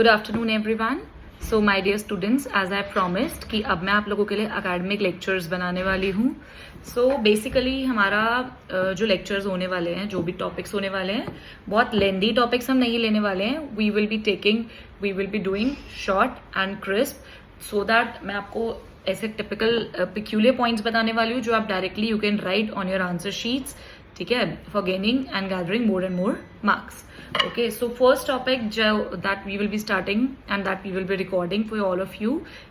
Good afternoon everyone. So my dear students, as I promised कि अब मैं आप लोगों के लिए एकेडमिक लेक्चर्स बनाने वाली हूँ। सो बेसिकली हमारा जो लेक्चर्स होने वाले हैं, जो भी टॉपिक्स होने वाले हैं, बहुत लेंदी टॉपिक्स हम नहीं लेने वाले हैं। We will be doing short and crisp, so that मैं आपको ऐसे टिपिकल पिक्यूलियर पॉइंट्स बताने वाली हूँ जो आप directly you can write on your answer sheets, ठीक है, for gaining and gathering more and more marks. Okay, so first topic that we will be starting and that we will be recording for all of you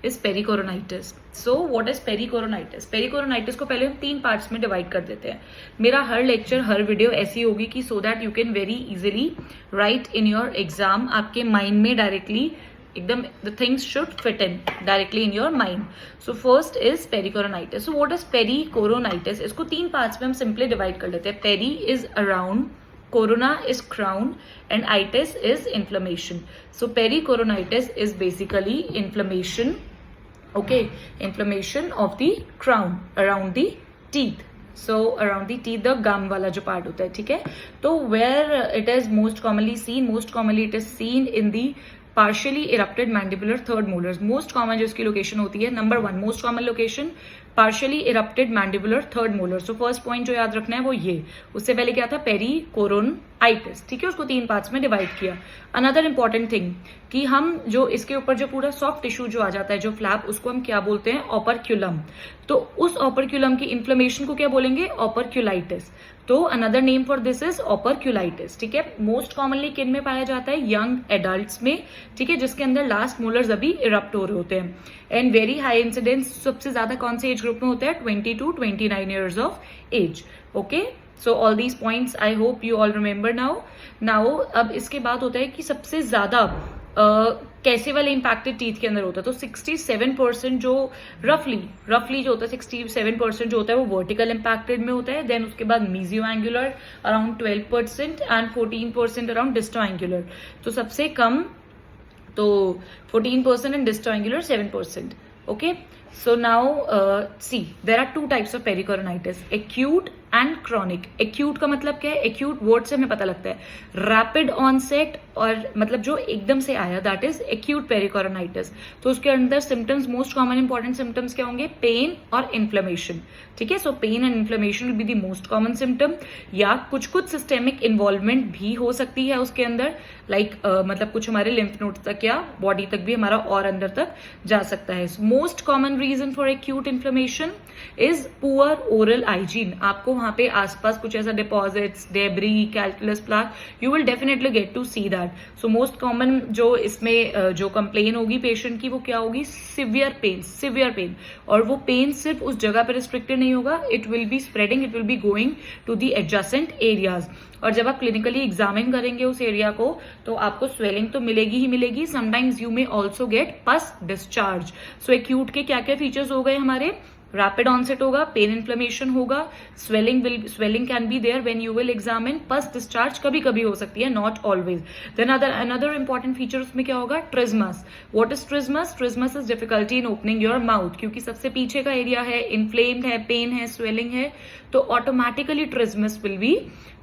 is pericoronitis. So what is pericoronitis? Pericoronitis को पहले हम 3 parts में divide कर देते हैं. मेरा हर lecture, हर video ऐसी होगी कि so that you can very easily write in your exam, आपके माइंड में डायरेक्टली एकदम the things should fit in directly in your mind. So first is pericoronitis. So what is pericoronitis? इसको 3 parts में हम simply divide कर लेते हैं. Peri is around, corona is crown, and itis is inflammation. So pericoronitis is basically inflammation, okay, inflammation of the crown around the teeth. So around the teeth, the gum वाला जो part होता है, ठीक है. तो where it is most commonly it is seen in the partially erupted mandibular third molars. Most common जो इसकी location होती है, number 1 most common location partially erupted mandibular third molar. So first point जो याद रखना है वो ये. उससे पहले क्या था? पेरिकोरोनाइटिस, ठीक है. उसको 3 पार्ट्स में डिवाइड किया. अनदर इंपॉर्टेंट थिंग कि हम जो इसके ऊपर जो पूरा सॉफ्ट टिश्यू जो आ जाता है, जो फ्लैप, उसको हम क्या बोलते हैं? ऑपरक्यूलम. तो उस ऑपरक्यूलम की इन्फ्लेमेशन को क्या बोलेंगे? ऑपरक्यूलाइटिस. तो another name for this is operculitis, ठीक है. मोस्ट कॉमनली किन में पाया जाता है? यंग एडल्ट्स में, ठीक है, जिसके अंदर लास्ट मोलर्स अभी इरप्ट हो रहे होते हैं. एंड वेरी हाई इंसिडेंस सबसे ज्यादा कौन से एज ग्रुप में होता है? 20 to 29 years of age. Okay, so all these points I hope you all remember now. अब इसके बाद होता है कि सबसे ज्यादा कैसे वाले इंपैक्टेड टीथ के अंदर होता है. तो 67% जो रफली जो होता है, 67% जो होता है वो वर्टिकल इंपैक्टेड में होता है. देन उसके बाद मीजियो angular around 12% and 14% around डिस्टो angular. तो सबसे कम तो 14% and डिस्टो angular 7%. Okay, so now see there are 2 types of pericoronitis, acute and chronic. Acute का मतलब क्या है? एक्यूट वर्ड से हमें पता लगता है रैपिड ऑनसेट, और मतलब जो एकदम से आया, दैट इज एक्यूट पेरिकोरोनाइटिस. तो उसके अंदर symptoms, most common important symptoms क्या होंगे? पेन और इन्फ्लेमेशन, ठीक है. So pain and inflammation will be the most common symptom. या कुछ सिस्टेमिक इन्वॉल्वमेंट भी हो सकती है उसके अंदर, लाइक मतलब कुछ हमारे लिम्फ नोड तक या बॉडी तक भी हमारा और अंदर तक जा सकता है. Most common reason for acute inflammation is poor oral hygiene. आपको वहां पे आसपास कुछ ऐसा deposits, debris, calculus plaque, you will definitely get to see that. So most common जो इसमें जो कंप्लेन होगी पेशेंट की, वो क्या होगी? Severe pain. और वो पेन सिर्फ उस जगह पर रिस्ट्रिक्टेड नहीं होगा, it will be spreading, it will be going to the adjacent areas. और जब आप क्लिनिकली एग्जामिन करेंगे उस एरिया को, तो आपको स्वेलिंग तो मिलेगी ही मिलेगी. Sometimes you may also get pus discharge. So acute के क्या क्या फीचर्स हो गए हमारे? रैपिड ऑनसेट होगा, पेन इन्फ्लेमेशन होगा, swelling can be there when you will examine, pus discharge कभी कभी हो सकती है, not always. Then another important feature उसमें क्या होगा? Trismus. What is trismus? Trismus is difficulty in opening your mouth. क्योंकि सबसे पीछे का एरिया है, इन्फ्लेम्ड है, पेन है, स्वेलिंग है, तो automatically trismus will be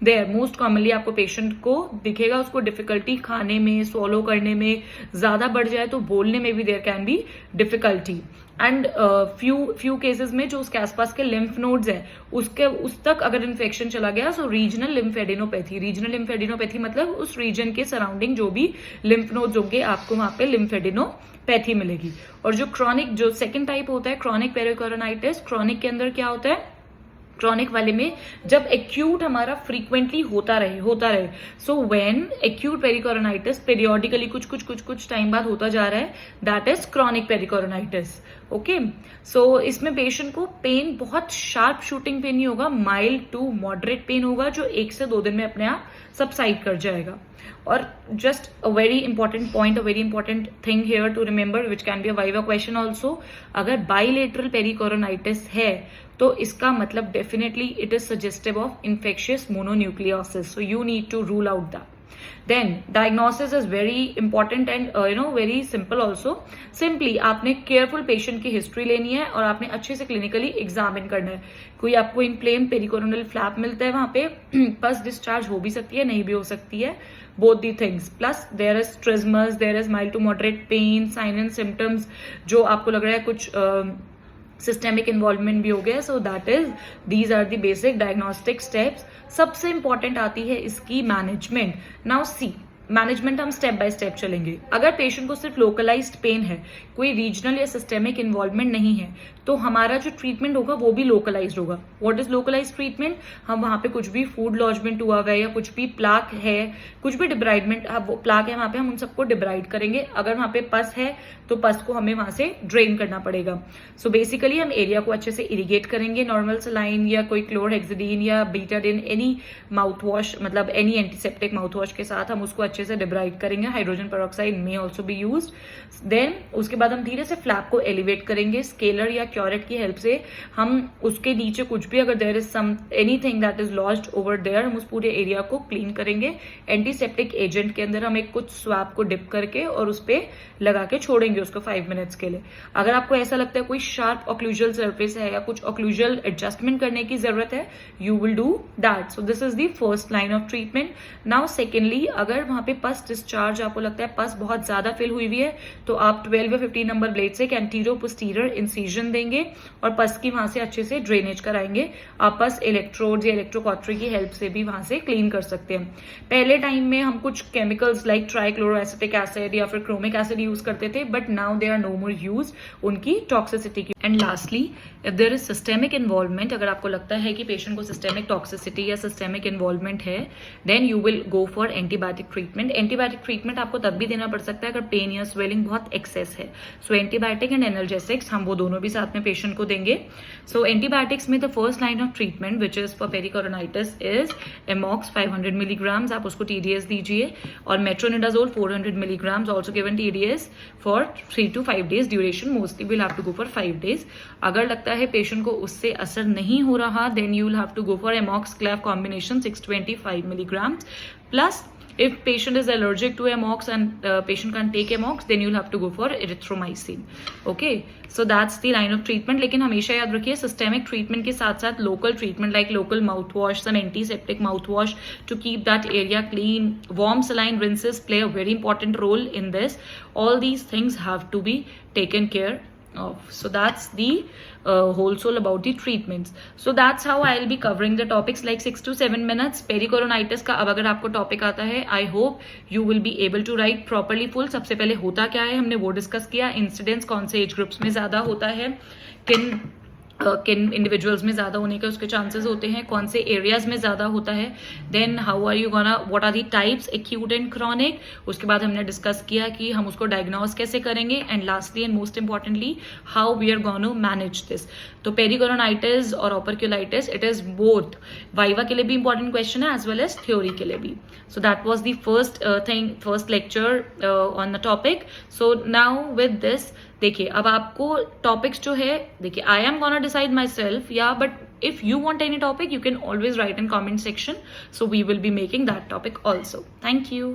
there. Most commonly आपको पेशेंट को दिखेगा, उसको डिफिकल्टी खाने में, स्वॉलो करने में, ज्यादा बढ़ जाए तो बोलने में भी there can be difficulty. And few cases में जो उसके आसपास के लिम्फ नोड्स है, उस तक अगर इन्फेक्शन चला गया, सो रीजनल लिम्फेडिनोपैथी मतलब उस रीजन के सराउंडिंग जो भी लिम्फ नोड्स होंगे, आपको वहां पे लिम्फेडिनोपैथी मिलेगी. और जो क्रॉनिक, जो सेकंड टाइप होता है क्रॉनिक पेरिकोरोनाइटिस, क्रॉनिक के अंदर क्या होता है? क्रॉनिक वाले में जब एक्यूट हमारा फ्रीक्वेंटली होता रहे, so when acute pericoronitis periodically कुछ टाइम बाद होता जा रहा है, that is chronic pericoronitis. Okay, सो इसमें पेशेंट को पेन बहुत शार्प शूटिंग पेन नहीं होगा, माइल्ड टू मॉडरेट पेन होगा, जो 1 से 2 दिन में अपने आप सबसाइड कर जाएगा. और just a very important point, a very important thing here to remember, which can be a viva question also. अगर बाइलेटरल पेरिकोरोनाइटिस है तो इसका मतलब definitely it is suggestive of infectious mononucleosis. So you need to rule out that. Then diagnosis is very important and very simple also. Simply आपने careful patient की history लेनी है और आपने अच्छे से क्लिनिकली एग्जामिन करना है. कोई आपको इनफ्लेम पेरिकोरोनल फ्लैप मिलता है वहां पे, पस डिस्चार्ज हो भी सकती है, नहीं भी हो सकती है, both the things. Plus there is trismus, there is mild to moderate pain, sign and symptoms जो आपको लग रहा है कुछ सिस्टेमिक इन्वॉल्वमेंट भी हो गया. So that is these are the basic diagnostic steps. सबसे इंपॉर्टेंट आती है इसकी मैनेजमेंट. नाउ सी, मैनेजमेंट हम स्टेप बाय स्टेप चलेंगे. अगर पेशेंट को सिर्फ लोकलाइज्ड पेन है, कोई रीजनल या सिस्टेमिक इन्वॉल्वमेंट नहीं है, तो हमारा जो ट्रीटमेंट होगा वो भी लोकलाइज्ड होगा. What is localized treatment? हम वहां पे कुछ भी फूड लॉजमेंट हुआ हुआ है या कुछ भी प्लाक है, कुछ भी डिब्राइडमेंट प्लाक है वहां पे, हम उन सबको डिब्राइड करेंगे. अगर वहां पे पस है तो पस को हमें वहां से ड्रेन करना पड़ेगा. सो बेसिकली हम एरिया को अच्छे से इरिगेट करेंगे नॉर्मल सलाइन या कोई क्लोरहेक्सिडीन या बीटाडिन, एनी माउथ वॉश, मतलब एनी एंटीसेप्टिक माउथ वॉश के साथ हम उसको अच्छे से डिब्राइड करेंगे. हाइड्रोजन पेरोक्साइड में ऑल्सो बी यूज. देन उसके बाद हम धीरे से फ्लैप को एलिवेट करेंगे स्केलर या क्योरेट की हेल्प से. हम उसके नीचे कुछ भी अगर there is some anything that is lodged over there, हम उस पूरे एरिया को क्लीन करेंगे. एंटीसेप्टिक एजेंट के अंदर हम एक कुछ स्वैप को डिप करके और उस पर लगा के छोड़ेंगे उसको 5 मिनट्स के लिए. अगर आपको ऐसा लगता है कोई शार्प ऑक्लूजल सरफेस है या कुछ ऑक्लूजल एडजस्टमेंट करने की जरूरत है, you will do that. So this is the first line of treatment. Now secondly, अगर वहां पे पस डिस्चार्ज आपको लगता है पस बहुत ज्यादा फिल हुई हुई है, तो आप 12 या 15 नंबर ब्लेड से एंटीरो पोस्टीरियर इंसिजन देंगे और पस की वहां से अच्छे से ड्रेनेज कराएंगे. आप पस इलेक्ट्रोड या इलेक्ट्रोकॉटरी की हेल्प से भी वहां से क्लीन कर सकते हैं. पहले टाइम में हम कुछ केमिकल्स लाइक ट्राइक्लोरोएसिटिक एसिड या फिर क्रोमिक एसिड यूज करते थे, but now they are no more use उनकी टॉक्सिसिटी की. And lastly, if there is systemic involvement, अगर आपको लगता है कि पेशेंट को सिस्टेमिक टॉक्सिसिटी या सिस्टेमिक इन्वॉल्वमेंट है, then you will go for antibiotic treatment. Antibiotic treatment आपको तब भी देना पड़ सकता है अगर पेन या स्वेलिंग बहुत एक्सेस है. सो एंटीबायोटिक एंड एनाल्जेसिक्स हम वो दोनों भी साथ में पेशेंट को देंगे. सो एंटीबायोटिक्स में the first line of treatment which is for pericoronitis is amox 500 milligrams, आप उसको टीडीएस दीजिए, और metronidazole 400 milligrams also given TDS for 3 to 5 days duration. Mostly will have to go for 5 days. अगर लगता है patient को उससे असर नहीं हो रहा, then you will have to go for amox clav combination 625 milligrams. Plus if patient is allergic to amox and patient can't take amox, then you'll have to go for erythromycin. Okay, so that's the line of treatment. लेकिन हमेशा याद रखिए systemic treatment के साथ साथ local treatment like local mouthwash, some antiseptic mouthwash to keep that area clean, warm saline rinses play a very important role in this. All these things have to be taken care of. So that's the whole soul about the treatments. So that's how I'll be covering the topics like 6 to 7 minutes. Pericoronitis का अब अगर आपको topic आता है, I hope you will be able to write properly full. सबसे पहले होता क्या है हमने वो डिस्कस किया. इंसिडेंस कौन से एज ग्रुप्स में ज्यादा होता है, किन इंडिविजुअल्स में ज्यादा होने के उसके चांसेस होते हैं, कौन से एरियाज में ज्यादा होता है. Then how are you gonna, what are the types, acute and chronic. उसके बाद हमने डिस्कस किया कि हम उसको डायग्नोज कैसे करेंगे. And lastly and most importantly, how we are gonna manage this. तो पेरिकोरोनाइटिस और operculitis, it is both viva के लिए भी इंपॉर्टेंट क्वेश्चन है एज वेल एज थ्योरी के लिए भी. So that was the first lecture on the topic. So now with this देखिए, अब आपको टॉपिक्स जो है, देखिए I am gonna decide myself, या but if you want any topic you can always write in comment section, so we will be making that topic also. Thank you.